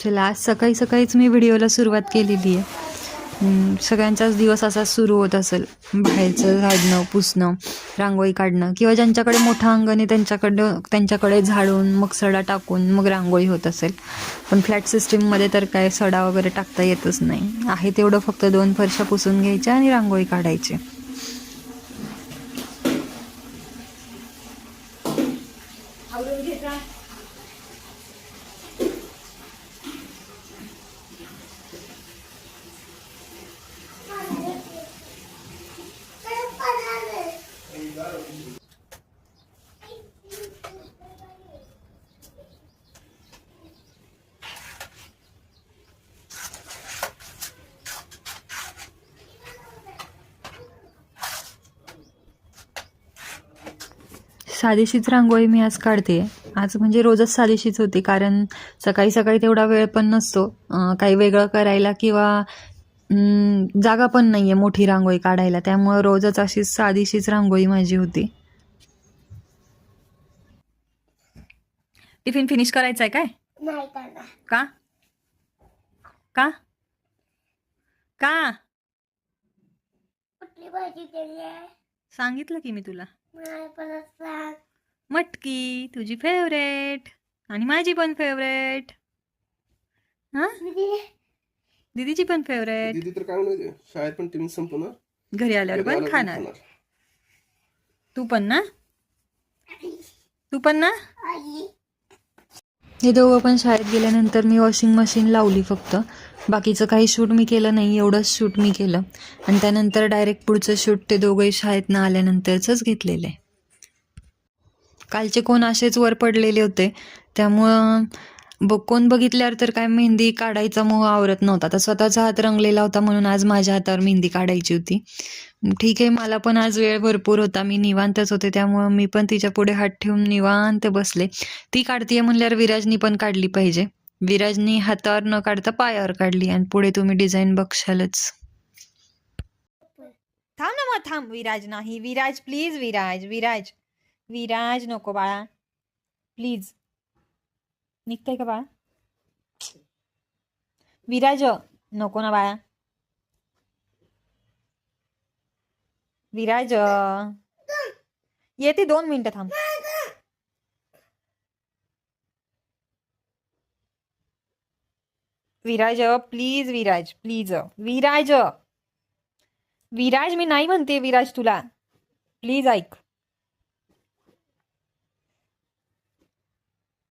चला, आज सकाळी सकाळीच मी व्हिडिओला सुरुवात केलेली आहे. सगळ्यांचाच दिवस असा सुरू होत असेल, बाहेरचं झाडणं, पुसणं, रांगोळी काढणं, किंवा ज्यांच्याकडे मोठा अंगण आहे त्यांच्याकडे झाडून मग सडा टाकून मग रांगोळी होत असेल. पण फ्लॅट सिस्टीममध्ये तर काय सडा वगैरे टाकता येतच नाही. आहे तेवढं फक्त 2 फरशा पुसून घ्यायच्या आणि रांगोळी काढायची. साधीशीच रांगोळी मी आज काढते. आज म्हणजे रोजच साधीशीच होती, कारण सकाळी सकाळी तेवढा वेळ पण नसतो काही वेगळं करायला, किंवा जागा पण नाहीये मोठी रांगोळी काढायला. त्यामुळे रोजच अशी साधीशीच रांगोळी माझी होती. टिफिन फिनिश करायचा आहे काय? नाही करणार. का का का कुठली भाजी केली आहे? सांगितलं की मी तुला. मला परत सांग. मटकी, तुझी फेवरेट आणि माझी पण फेवरेट. हा, दीदीची पण फेवरेट. दीदी तर काय म्हणायचे, शाळेत पण टिफिन संपवणार, घरी आल्यावर पण खाणार. तू पण ना? तू पण ना? हे दोघं पण शाळेत गेल्यानंतर मी वॉशिंग मशीन लावली फक्त. बाकीचं काही शूट मी केलं नाही, एवढंच शूट मी केलं. आणि त्यानंतर डायरेक्ट पुढचं शूट ते दोघंही शाळेतनं आल्यानंतरच घेतलेलं आहे. कालचे कोण असेच वर पडलेले होते, त्यामुळं कोण बघितल्यावर तर काय मेहंदी काढायचा मोह आवरत नव्हता. तर स्वतःचा हात रंगलेला होता म्हणून आज माझ्या हातावर मेहंदी काढायची होती. ठीक आहे, मला पण आज वेळ भरपूर होता, मी निवांतच होते, त्यामुळं मी पण तिच्या पुढे हात ठेवून निवांत बसले. ती काढतीये म्हणल्यावर विराजनी पण काढली पाहिजे. विराजनी हातावर न काढता पायावर काढली, आणि पुढे तुम्ही डिझाईन बघशालच. थांब ना मग, थांब. विराज नाही, विराज प्लीज, विराज विराज विराज नको बाळा, प्लीज. निघतंय का बाळा? विराज नको ना बाळा. विराज येते, 2 मिनिटं थांब. विराज प्लीज, विराज प्लीज, विराज विराज मी नाही म्हणते विराज तुला, प्लीज ऐक.